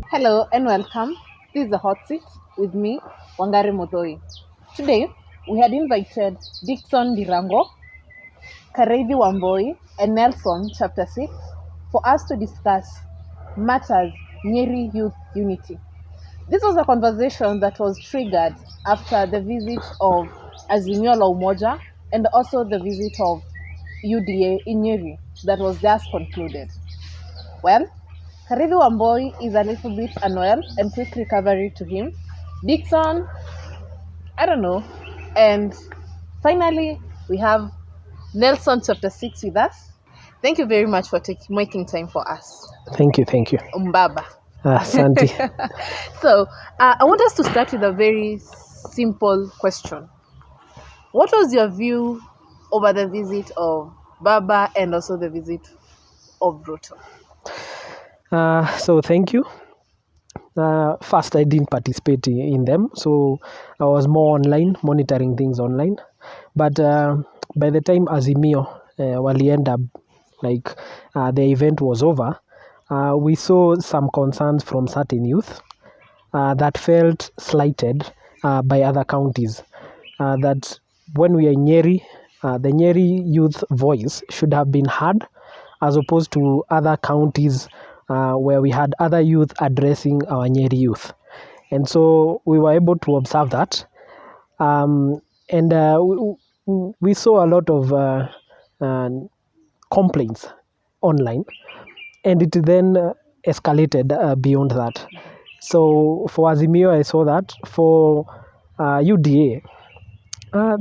Hello and welcome. This is the hot seat with me, Wangari Mothoi. Today, we had invited Dixon Dirango, Kareithi Wamboi, and Nelson Chapter 6 for us to discuss matters Nyeri Youth Unity. This was a conversation that was triggered after the visit of Azimio la Umoja and also the visit of UDA in Nyeri that was just concluded. Well, Kareithi Wamboi is a little bit unwell and quick recovery to him. Dixon, I don't know. And finally, we have Nelson Chapter 6 with us. Thank you very much for making time for us. Thank you. Mbaba. Asante. So, I want us to start with a very simple question. What was your view over the visit of Baba and also the visit of Ruto? So thank you. First, I didn't participate in them, so I was more online, monitoring things online. But by the time Azimio walienda, the event was over, we saw some concerns from certain youth that felt slighted by other counties. That when we are in Nyeri, the Nyeri youth voice should have been heard, as opposed to other counties where we had other youth addressing our Nyeri youth. And so we were able to observe that. We saw a lot of complaints online, and it then escalated beyond that. So for Azimio, I saw that. For UDA,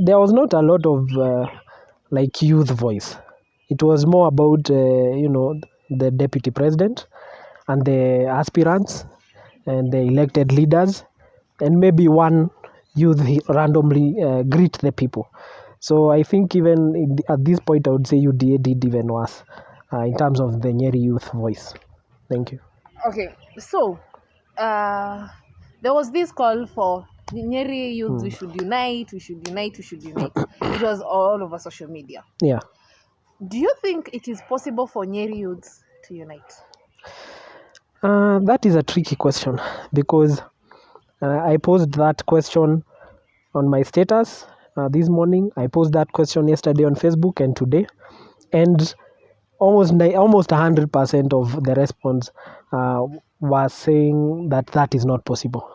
there was not a lot of youth voice. It was more about the deputy president and the aspirants and the elected leaders, and maybe one youth randomly greet the people. So I think even at this point, I would say UDA did even worse in terms of the Nyeri youth voice. Thank you. Okay, so there was this call for the Nyeri youth, we should unite. It was all over social media. Yeah. Do you think it is possible for Nyeri youths to unite? That is a tricky question, because I posed that question on my status this morning. I posed that question yesterday on Facebook and today, and almost 100% of the response was saying that is not possible.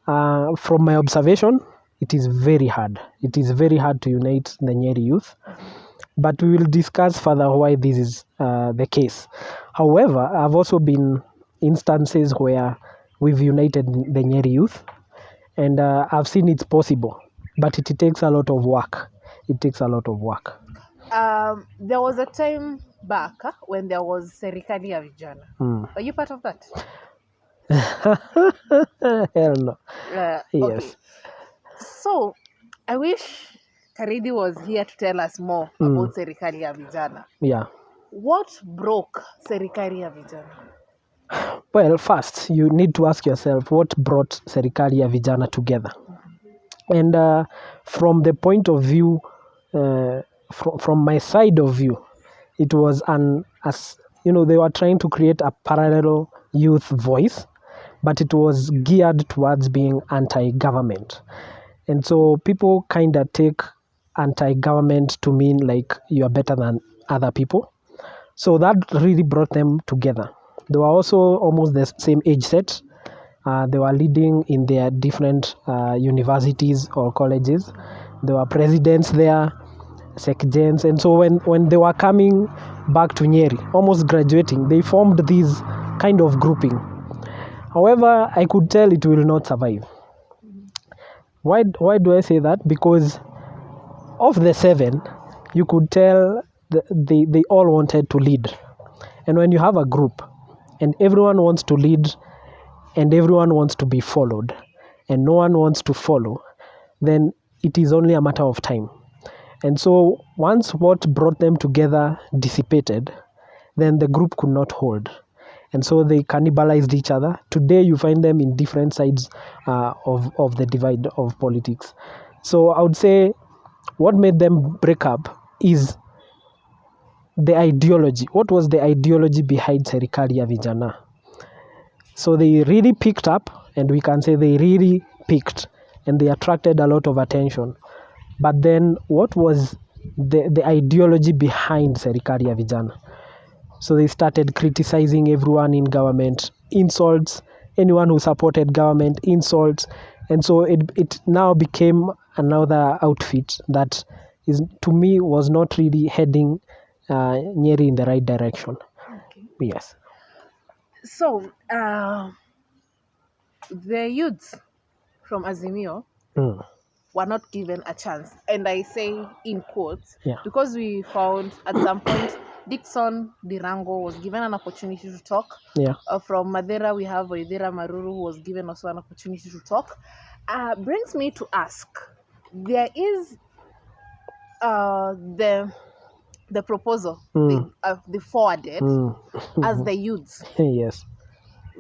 From my observation, it is very hard. It is very hard to unite the Nyeri youth. But we will discuss further why this is the case. However, I've also been instances where we've united the Nyeri youth, and I've seen it's possible, but it takes a lot of work. There was a time back when there was Serikali ya Vijana. Are you part of that? Hell no. Yes. Okay. So, I wish Kareithi was here to tell us more about Serikali ya Vijana. Yeah. What broke Serikali ya Vijana? Well, first, you need to ask yourself what brought Serikali ya Vijana together. And from the point of view, from my side of view, it was they were trying to create a parallel youth voice, but it was geared towards being anti-government. And so people kind of take anti-government to mean like you are better than other people. So that really brought them together. They were also almost the same age set. They were leading in their different universities or colleges. There were presidents there, secgens. And so when they were coming back to Nyeri, almost graduating, they formed this kind of grouping. However, I could tell it will not survive. Why do I say that? Because of the 7, you could tell they all wanted to lead. And when you have a group and everyone wants to lead and everyone wants to be followed and no one wants to follow, then it is only a matter of time. And so once what brought them together dissipated, then the group could not hold. And so they cannibalized each other. Today you find them in different sides of the divide of politics. So I would say what made them break up is the ideology. What was the ideology behind Serikali ya Vijana? So they really picked up, and we can say they really picked, and they attracted a lot of attention. But then what was the ideology behind Serikali ya Vijana? So they started criticizing everyone in government, insults, anyone who supported government, insults. And so it now became another outfit that is, to me, was not really heading Nyeri in the right direction. Okay. Yes. So, the youths from Azimio Mm. were not given a chance. And I say in quotes, Yeah. because we found at some point Dickson Dirango was given an opportunity to talk. Yeah. From Madeira, we have Oidira Maruru, who was given also an opportunity to talk. Brings me to ask, there is the proposal they forwarded as the youths. Yes.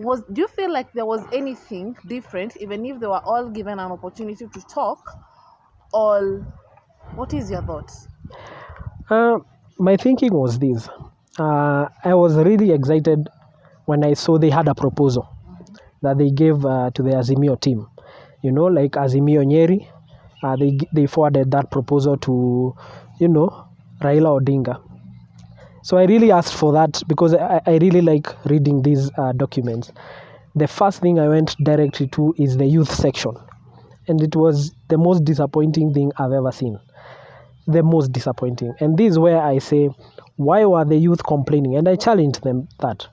Do you feel like there was anything different, even if they were all given an opportunity to talk? Or what is your thoughts? My thinking was this. I was really excited when I saw they had a proposal that they gave to the Azimio team. You know, like Azimio Nyeri, they forwarded that proposal to, Raila Odinga. So I really asked for that because I really like reading these documents. The first thing I went directly to is the youth section. And it was the most disappointing thing I've ever seen. The most disappointing. And this is where I say, why were the youth complaining? And I challenged them that.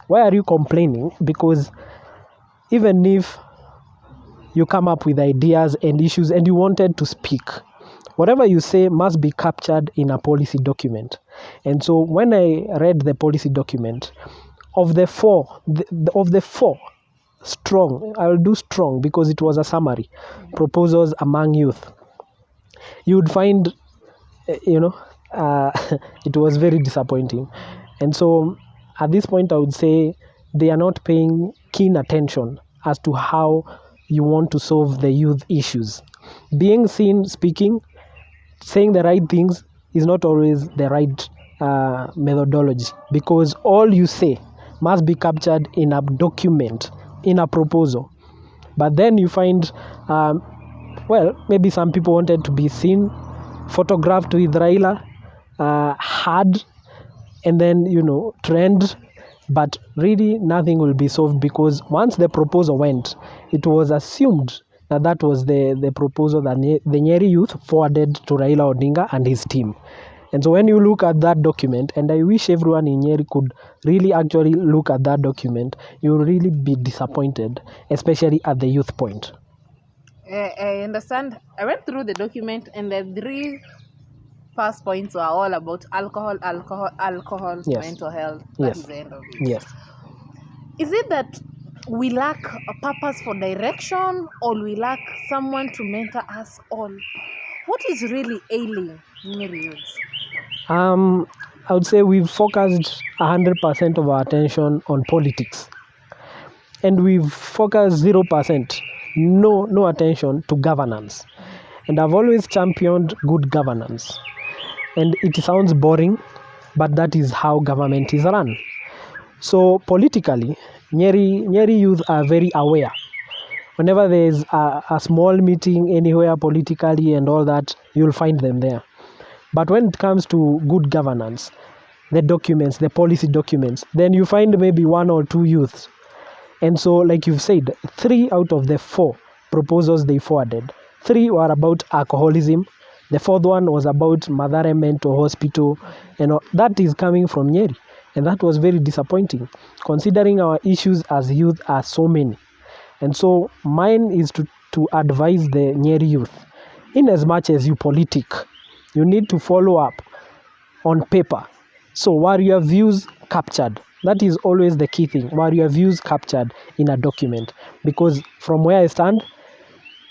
Why are you complaining? Because even if you come up with ideas and issues and you wanted to speak, whatever you say must be captured in a policy document. And so when I read the policy document, of the four strong, I'll do strong because it was a summary, proposals among youth, you would find, it was very disappointing. And so at this point, I would say they are not paying keen attention as to how you want to solve the youth issues. Being seen speaking, saying the right things is not always the right methodology, because all you say must be captured in a document, in a proposal. But then you find, maybe some people wanted to be seen, photographed with Raila, had, and then, trend. But really nothing will be solved, because once the proposal went, it was assumed that that was the proposal that the Nyeri youth forwarded to Raila Odinga and his team. And so when you look at that document, and I wish everyone in Nyeri could really actually look at that document, you will really be disappointed, especially at the youth point. I understand. I went through the document, and the three first points were all about alcohol, Yes. mental health. Yes. That is the end of it. Yes. Is it that we lack a purpose for direction, or we lack someone to mentor us all? What is really ailing Nyeri youths? I would say we've focused 100% of our attention on politics, and we've focused 0%, no attention to governance. And I've always championed good governance. And it sounds boring, but that is how government is run. So politically, Nyeri youth are very aware. Whenever there is a small meeting anywhere politically and all that, you'll find them there. But when it comes to good governance, the documents, the policy documents, then you find maybe one or two youths. And so, like you've said, 3 out of the 4 proposals they forwarded, 3 were about alcoholism. The 4th one was about Mathare Mental Hospital. And that is coming from Nyeri. And that was very disappointing, considering our issues as youth are so many. And so mine is to advise the Nyeri youth, in as much as you politic, you need to follow up on paper. So were your views captured? That is always the key thing. Were your views captured in a document? Because from where I stand,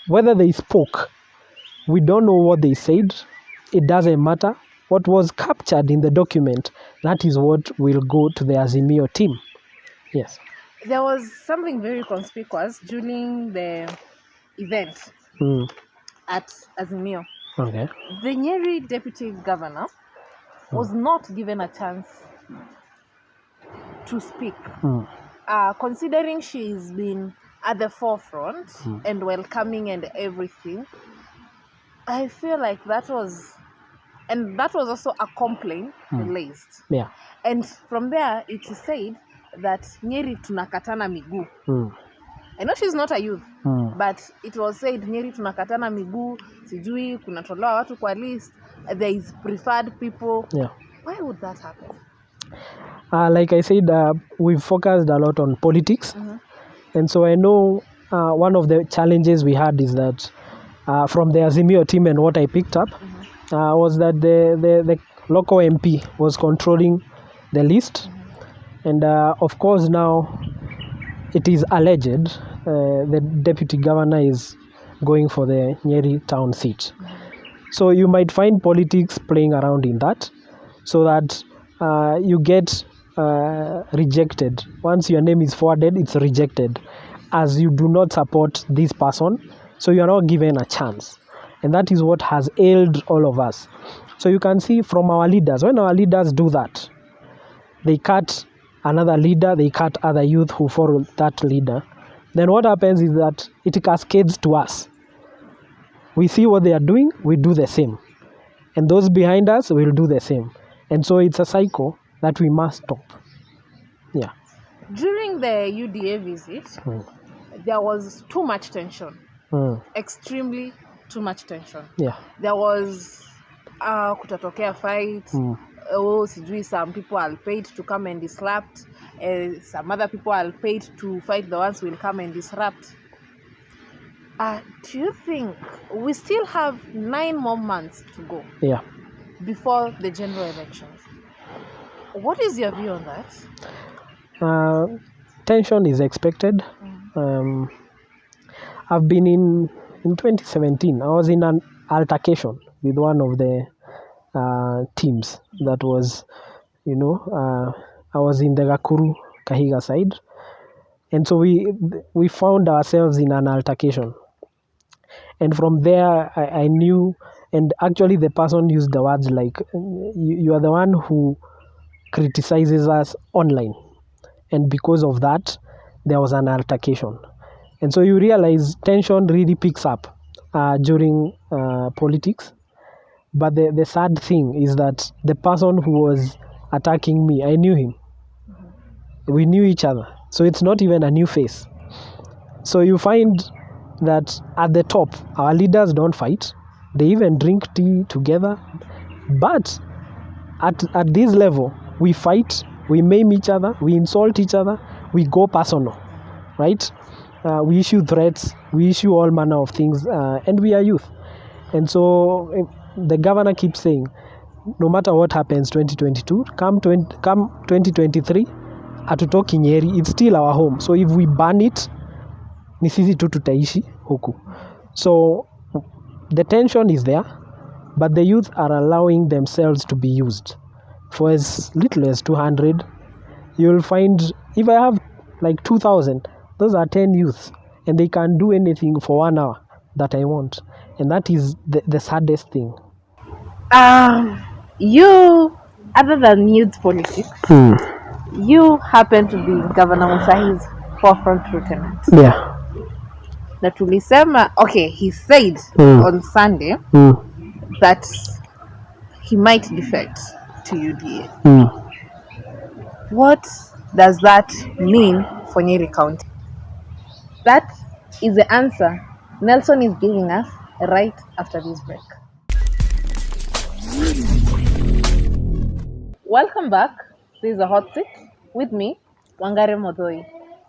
whether they spoke, we don't know what they said. It doesn't matter. What was captured in the document, that is what will go to the Azimio team. Yes. There was something very conspicuous during the event at Azimio. Okay. The Nyeri deputy governor was not given a chance to speak. Mm. Considering she's been at the forefront and welcoming and everything, I feel like that was also a complaint raised. Yeah. And from there, it is said that Nyeri tunakatana miguu. Mm. I know she's not a youth, Mm. but it was said Nyeri tunakatana miguu, sijui kunatolewa watu kwa list, there is preferred people. Yeah. Why would that happen? Like I said, we've focused a lot on politics. And so I know one of the challenges we had is that from the Azimio team and what I picked up was that the local MP was controlling the list. And of course now it is alleged the deputy governor is going for the Nyeri town seat. So you might find politics playing around in that, so that you get rejected. Once your name is forwarded, it's rejected as you do not support this person, so you are not given a chance. And that is what has ailed all of us. So you can see from our leaders, when our leaders do that, they cut another leader, they cut other youth who follow that leader. Then what happens is that it cascades to us. We see what they are doing, we do the same. And those behind us will do the same. And so it's a cycle that we must stop. Yeah. During the UDA visit, there was too much tension. Extremely too much tension. Yeah. There was kutatokea fight. Sijui some people are paid to come and disrupt. Some other people are paid to fight the ones who will come and disrupt. Do you think we still have 9 more months to go? Yeah. Before the general elections? What is your view on that? Tension is expected. I've been in 2017. I was in an altercation with one of the teams that was, I was in the Gakuru Kahiga side, and so we found ourselves in an altercation. And from there, I knew, and actually the person used the words like, you are the one who criticizes us online. And because of that, there was an altercation. And so you realize tension really picks up during politics. But the sad thing is that the person who was attacking me, I knew him. We knew each other. So it's not even a new face. So you find that at the top, our leaders don't fight. They even drink tea together. But at this level, we fight, we maim each other, we insult each other, we go personal, right? We issue threats, we issue all manner of things, and we are youth. And so the governor keeps saying, no matter what happens 2022, come 2023, hatutoki Nyeri, it's still our home. So if we ban it, ni sisi tu tutaishi huku. So the tension is there, but the youth are allowing themselves to be used. For as little as 200, you'll find, if I have like 2,000, those are 10 youths, and they can do anything for 1 hour that I want. And that is the saddest thing. You, other than youth politics, you happen to be Governor Musahi's forefront lieutenant. Yeah. Na tulisema, okay, he said on Sunday that he might defect to UDA. What does that mean for Nyeri County? That is the answer Nelson is giving us right after this break. Welcome back. This is a hot seat with me, Wangare Modoi.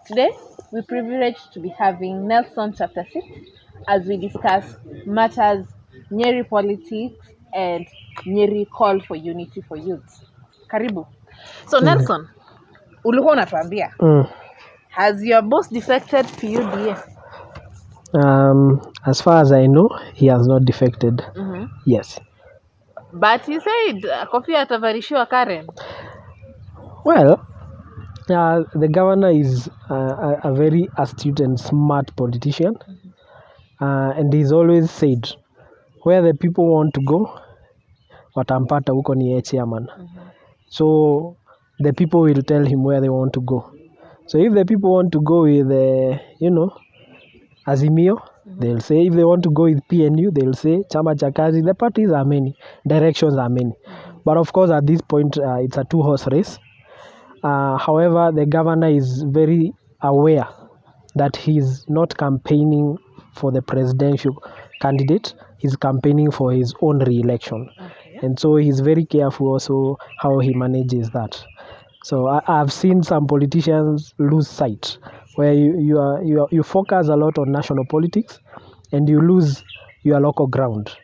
Today, we're privileged to be having Nelson Chapter 6 as we discuss matters Nyeri politics and Nyeri call for unity for youth. Karibu. So Nelson, ulikuwa unatuambia, has your boss defected to UDA? As far as I know, he has not defected. Yes. But he said Kofi atavarishiwa Karen. Well, the governor is a very astute and smart politician, and he's always said, where the people want to go, watampata huko ni chairman. So the people will tell him where they want to go. So if the people want to go with Azimio, they'll say. If they want to go with PNU, they'll say Chama cha Kazi. The parties are many, directions are many. But of course, at this point, it's a two-horse race. However, the governor is very aware that he's not campaigning for the presidential candidate. He's campaigning for his own re-election. And so he's very careful also how he manages that. So I've seen some politicians lose sight, where you focus a lot on national politics and you lose your local ground.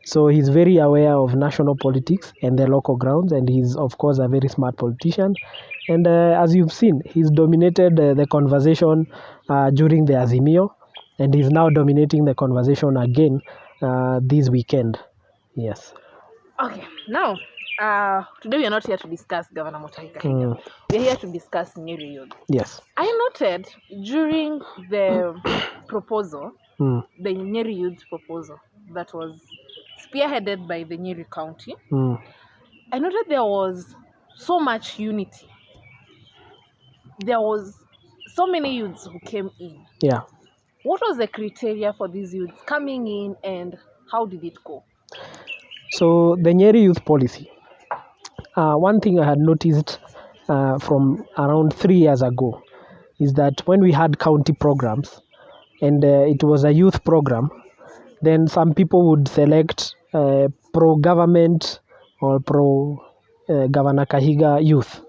So he's very aware of national politics and the local grounds, and he's of course a very smart politician. And as you've seen, he's dominated the conversation during the Azimio, and he's now dominating the conversation again this weekend. Yes. Okay, now, today we are not here to discuss Governor Mutahi Kahiga. We are here to discuss Nyeri Youth. Yes. I noted during the proposal, the Nyeri Youth proposal that was spearheaded by the Nyeri County, I noted there was so much unity. There was so many youths who came in. Yeah. What was the criteria for these youths coming in, and how did it go? So the Nyeri Youth Policy, one thing I had noticed from around 3 years ago is that when we had county programs and it was a youth program, then some people would select pro-government or pro-Governor Kahiga youth.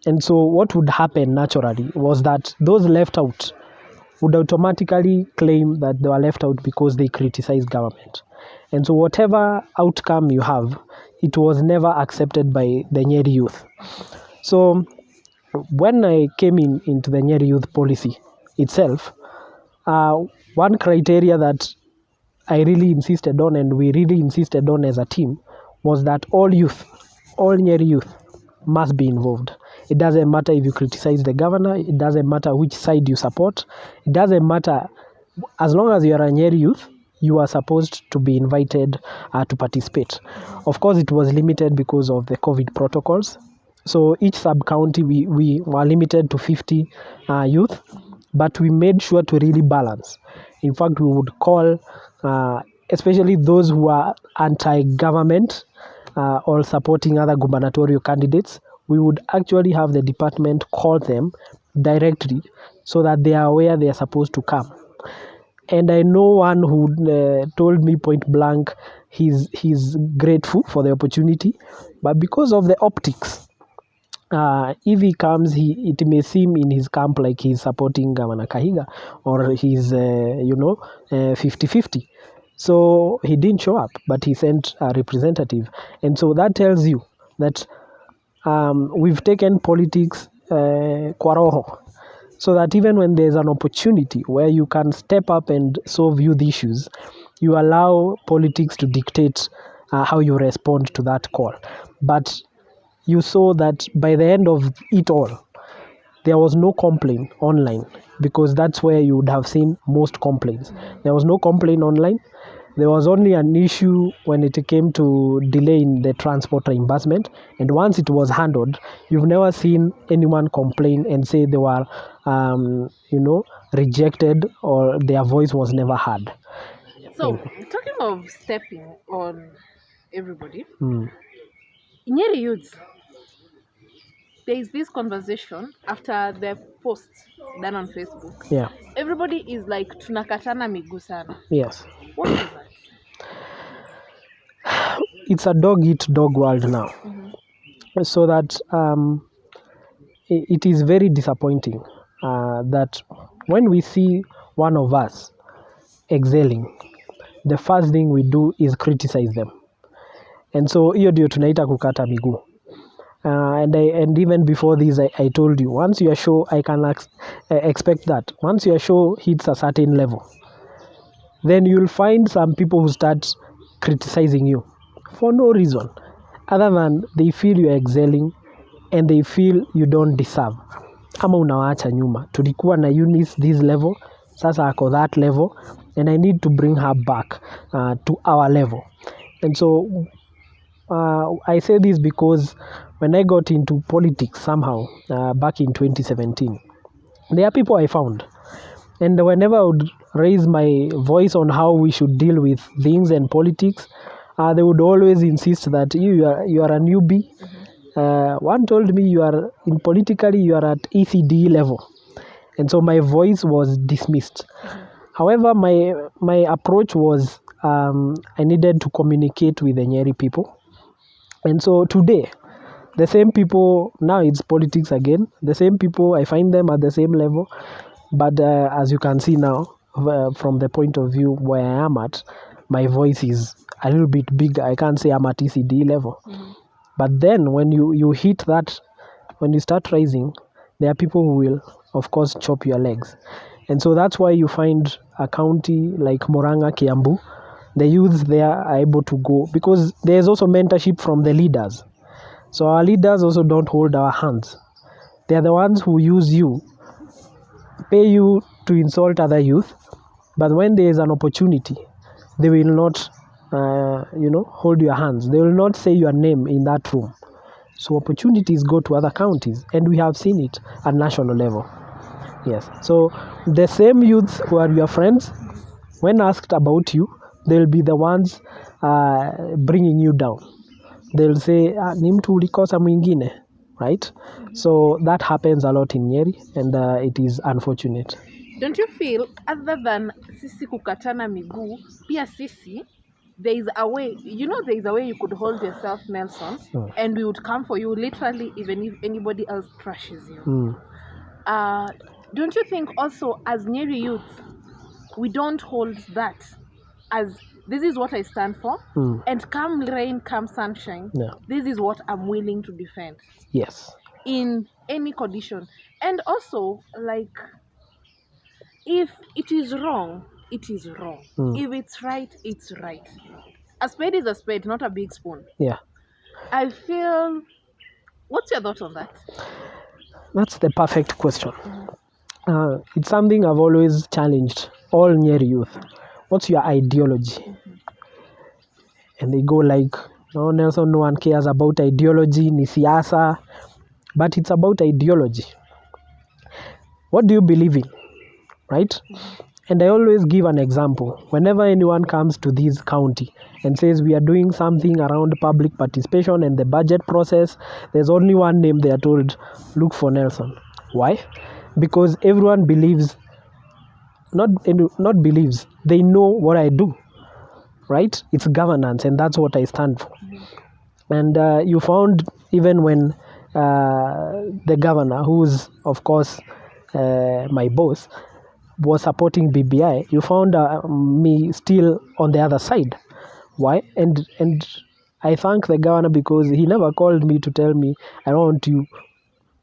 And so what would happen naturally was that those left out would automatically claim that they were left out because they criticized government. And so whatever outcome you have, it was never accepted by the Nyeri youth. So when I came into the Nyeri Youth Policy itself, one criteria that I really insisted on, and we really insisted on as a team, was that all Nyeri youth must be involved. It doesn't matter if you criticize the governor, it doesn't matter which side you support, it doesn't matter, as long as you are a Nyeri youth, you are supposed to be invited to participate. Of course, it was limited because of the COVID protocols. So each sub-county, we were limited to 50 youth, but we made sure to really balance. In fact, we would call, especially those who are anti-government or supporting other gubernatorial candidates, we would actually have the department call them directly so that they are aware they are supposed to come. And I know one who told me point blank he's grateful for the opportunity, but because of the optics, if he comes, it may seem in his camp like he's supporting Governor Kahiga or he's 50-50. So he didn't show up, but he sent a representative. And so that tells you that we've taken politics kwa roho, so that even when there's an opportunity where you can step up and solve youth issues, you allow politics to dictate how you respond to that call. But you saw that by the end of it all, there was no complaint online, because that's where you would have seen most complaints. There was no complaint online. There was only an issue when it came to delay in the transport reimbursement. And once it was handled, you've never seen anyone complain and say they were, rejected or their voice was never heard. So, talking of stepping on everybody, Nyeri youths, there is this conversation after the post done on Facebook. Yeah. Everybody is like, tunakatana miguu sana. Yes. What is that? It's a dog-eat-dog world now. So that it is very disappointing that when we see one of us excelling, the first thing we do is criticize them. And so hiyo ndio tunaita kukata miguu. And even before this, I told you, once your show, I can expect that. Once your show hits a certain level, then you'll find some people who start criticizing you for no reason other than they feel you're excelling and they feel you don't deserve. Ama unawaacha nyuma. Tulikuwa na Eunice this level, sasa ako that level, and I need to bring her back to our level. And so I say this because when I got into politics somehow back in 2017, there are people I found, and whenever I would raise my voice on how we should deal with things and politics, they would always insist that you are a newbie. One told me you are in politically you are at ECD level, and so my voice was dismissed. However, my approach was I needed to communicate with the Nyeri people, and so today the same people, now it's politics again. The same people, I find them at the same level, but as you can see now, from the point of view where I am at, my voice is a little bit bigger. I can't say I'm at ECD level. But then when you hit that, when you start rising, there are people who will, of course, chop your legs. And so that's why you find a county like Murang'a, Kiambu, the youth there are able to go, because there's also mentorship from the leaders. So our leaders also don't hold our hands. They are the ones who use you, pay you to insult other youth, but when there is an opportunity, they will not, hold your hands. They will not say your name in that room. So opportunities go to other counties, and we have seen it at national level. Yes. So the same youths who are your friends, when asked about you, they'll be the ones bringing you down. They'll say, ni mtu ulikosa mwingine, right? So that happens a lot in Nyeri, and it is unfortunate. Don't you feel, other than sisi kukatana miguu, pia sisi, there is a way, there is a way you could hold yourself, Nelson, and we would come for you literally even if anybody else trashes you. Don't you think also as Nyeri youth, we don't hold that as this is what I stand for, and come rain, come sunshine, this is what I'm willing to defend. Yes. In any condition. And also, like, if it is wrong, it is wrong. If it's right, it's right. A spade is a spade, not a big spoon. Yeah. I feel, what's your thought on that? That's the perfect question. It's something I've always challenged all Nyeri youth. What's your ideology? And they go like, no, Nelson, no one cares about ideology, ni siasa, but it's about ideology. What do you believe in, right? And I always give an example. Whenever anyone comes to this county and says we are doing something around public participation and the budget process, there's only one name they are told, look for Nelson. Why? Because everyone believes, not believes, they know what I do, right? It's governance, and that's what I stand for. And you found even when the governor, who's of course my boss, was supporting BBI, you found me still on the other side. Why? And I thank the governor because he never called me to tell me, I don't want you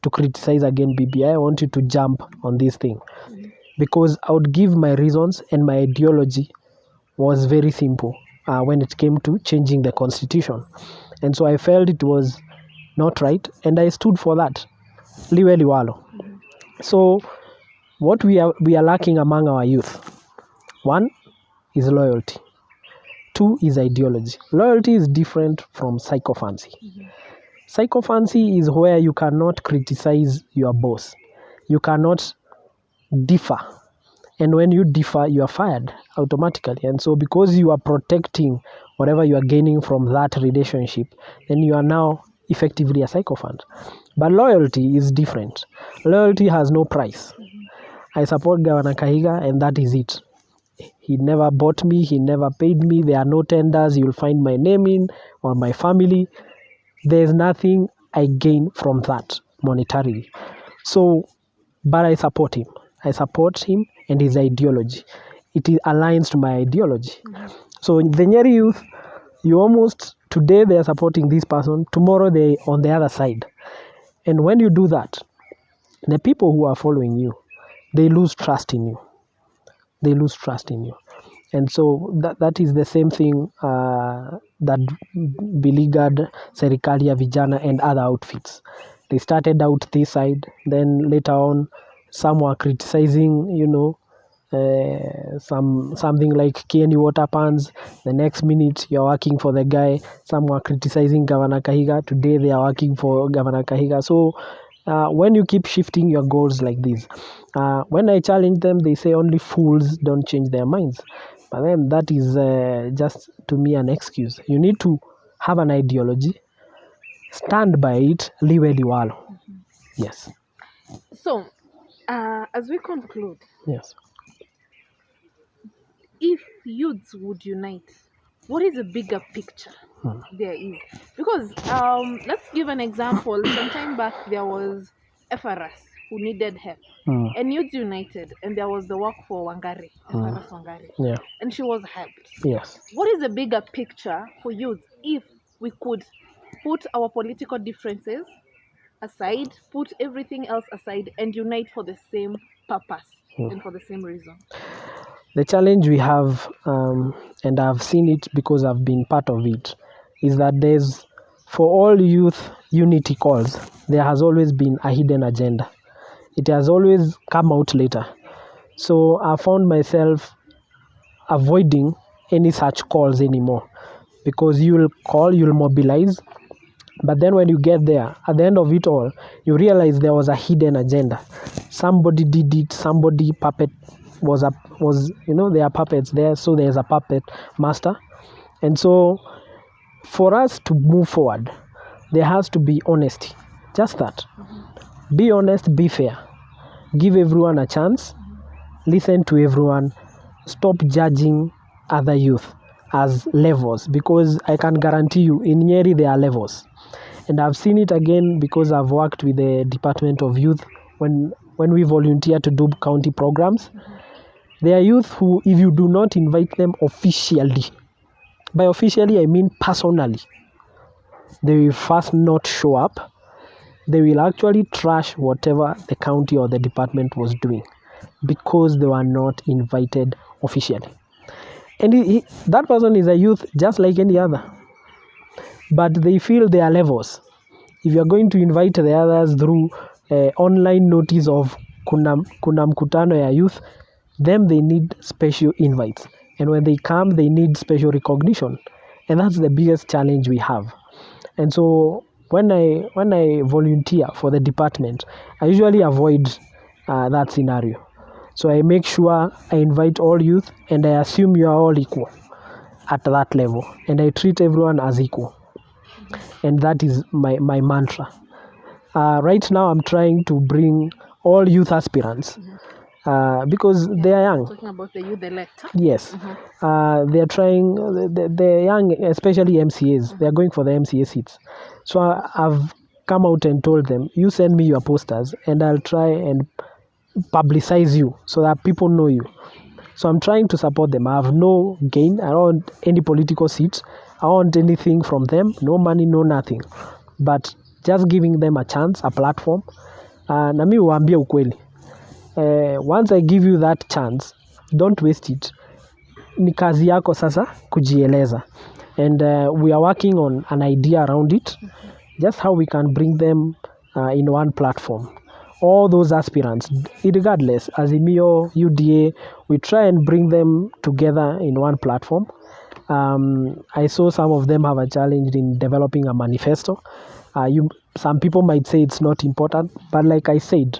to criticize again BBI, I want you to jump on this thing. Because I would give my reasons, and my ideology was very simple when it came to changing the constitution. And so I felt it was not right, and I stood for that. Liwe liwalo. So what we are lacking among our youth, one is loyalty. Two is ideology. Loyalty is different from sycophancy. Sycophancy is where you cannot criticize your boss. You cannot differ. And when you differ, you are fired automatically. And so because you are protecting whatever you are gaining from that relationship, then you are now effectively a sycophant. But loyalty is different. Loyalty has no price. I support Governor Kahiga, and that is it. He never bought me, he never paid me, there are no tenders you'll find my name in or my family. There's nothing I gain from that monetarily. So, but I support him. I support him and his ideology. It aligns to my ideology. So the Nyeri youth, you almost, today they are supporting this person, tomorrow they on the other side. And when you do that, the people who are following you, they lose trust in you. They lose trust in you. And so that is the same thing that beleaguered Serikali ya Vijana and other outfits. They started out this side, then later on, some were criticizing, something like Kieni water pans. The next minute you're working for the guy. Some were criticizing Governor Kahiga. Today they are working for Governor Kahiga. So when you keep shifting your goals like this, when I challenge them, they say only fools don't change their minds. But then that is just to me an excuse. You need to have an ideology, stand by it, liwe liwalo. Yes. So, as we conclude, Yes. if youths would unite, what is a bigger picture there is? Because let's give an example. Some time back, there was FRS who needed help, Mm. and youths united, and there was the work for Wangari, FRS Wangari, Yeah. and she was helped. Yes. What is a bigger picture for youth if we could put our political differences aside, put everything else aside, and unite for the same purpose and for the same reason? The challenge we have, and I've seen it because I've been part of it, is that there's, for all youth unity calls, there has always been a hidden agenda. It has always come out later. So I found myself avoiding any such calls anymore, because you'll call, you'll mobilize, but then when you get there, at the end of it all, you realize there was a hidden agenda. Somebody did it, somebody puppet was there are puppets there, so there's a puppet master. And so for us to move forward, there has to be honesty. Just that. Be honest, be fair. Give everyone a chance. Listen to everyone. Stop judging other youth as levels, because I can guarantee you in Nyeri there are levels. And I've seen it again because I've worked with the Department of Youth when we volunteer to do county programs. There are youth who, if you do not invite them officially, by officially I mean personally, they will first not show up. They will actually trash whatever the county or the department was doing because they were not invited officially. And that person is a youth just like any other. But they feel there are levels. If you're going to invite the others through online notice of kuna mkutano ya youth, then they need special invites. And when they come, they need special recognition. And that's the biggest challenge we have. And so when I volunteer for the department, I usually avoid that scenario. So I make sure I invite all youth, and I assume you are all equal at that level. And I treat everyone as equal. And that is my mantra. Right now, I'm trying to bring all youth aspirants because they are young. Talking about the youth elect. Yes. They are trying, the young, especially MCAs, they are going for the MCA seats. So I've come out and told them, you send me your posters and I'll try and publicize you so that people know you. So I'm trying to support them. I have no gain. I don't want any political seats. I don't want anything from them. No money, no nothing. But just giving them a chance, a platform. Na mi waambie ukweli. Once I give you that chance, don't waste it. Ni kazi yako sasa kujieleza. And we are working on an idea around it. Just how we can bring them in one platform. All those aspirants, regardless, Azimio, UDA, we try and bring them together in one platform. I saw some of them have a challenge in developing a manifesto. Some people might say it's not important, but like I said,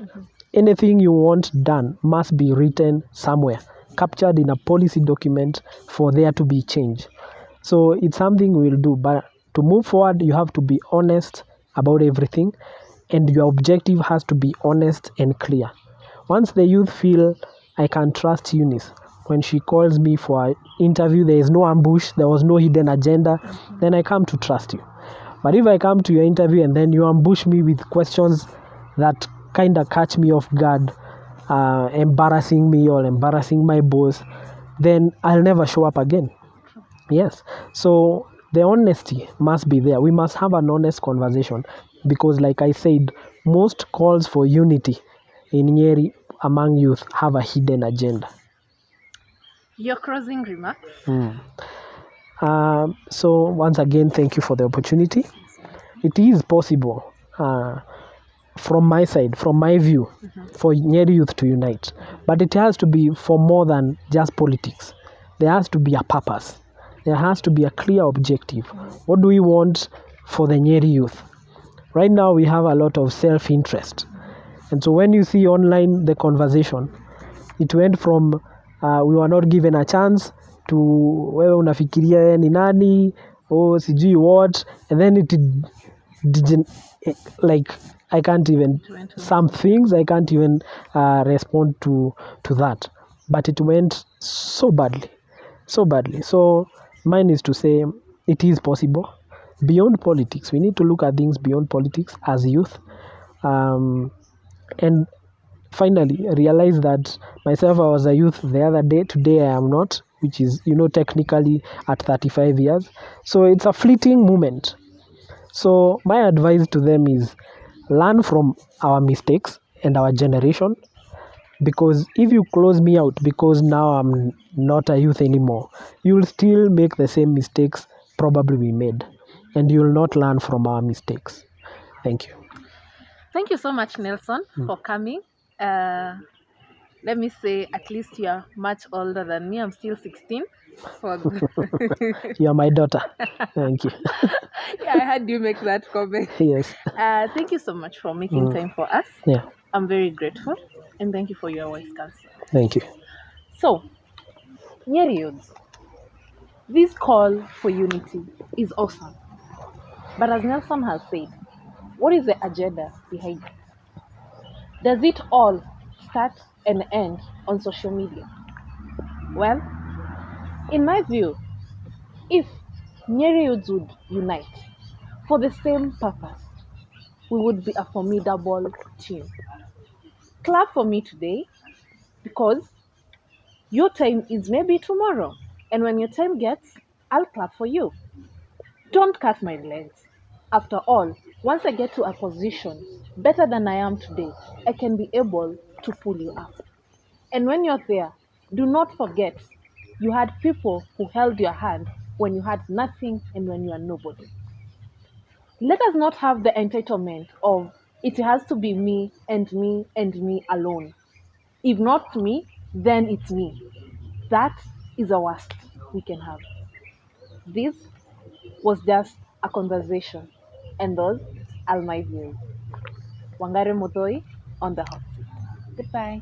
anything you want done must be written somewhere, captured in a policy document for there to be change. So it's something we'll do, but to move forward, you have to be honest about everything, and your objective has to be honest and clear. Once the youth feel I can trust Eunice, when she calls me for an interview, there is no ambush, there was no hidden agenda, then I come to trust you. But if I come to your interview and then you ambush me with questions that kind of catch me off guard, embarrassing me or embarrassing my boss, then I'll never show up again. Yes. So the honesty must be there. We must have an honest conversation because, like I said, most calls for unity in Nyeri among youth have a hidden agenda. Your closing remarks? So once again, thank you for the opportunity. It is possible from my side, from my view, for Nyeri youth to unite. But it has to be for more than just politics. There has to be a purpose. There has to be a clear objective. What do we want for the Nyeri youth? Right now, we have a lot of self-interest. And so when you see online the conversation, it went from we were not given a chance to wewe unafikiria yeye ni nani, oh sijui what, and then it didn't, like I can't even, some things I can't even respond to that, but it went so badly. So mine is to say it is possible beyond politics. We need to look at things beyond politics as youth, and finally realize that myself, I was a youth the other day, today I am not, which is, technically at 35 years. So it's a fleeting moment. So my advice to them is learn from our mistakes and our generation, because if you close me out because now I'm not a youth anymore, you'll still make the same mistakes probably we made, and you'll not learn from our mistakes. Thank you. Thank you so much, Nelson, for coming. Let me say, at least you're much older than me. I'm still 16. You are my daughter. Thank you. Yeah, I heard you make that comment. Yes. Thank you so much for making time for us. Yeah. I'm very grateful, and thank you for your wise counsel. Thank you. So, Nyeri youths, this call for unity is awesome. But as Nelson has said, what is the agenda behind it? Does it all start and end on social media? Well, in my view, if Nyeri youths would unite for the same purpose, we would be a formidable team. Clap for me today, because your time is maybe tomorrow. And when your time gets, I'll clap for you. Don't cut my legs. After all, once I get to a position better than I am today, I can be able to pull you up. And when you're there, do not forget you had people who held your hand when you had nothing and when you are nobody. Let us not have the entitlement of it has to be me and me and me alone. If not me, then it's me. That is the worst we can have. This was just a conversation, and those are my views. Wangari Muthoi on the hot seat. Goodbye.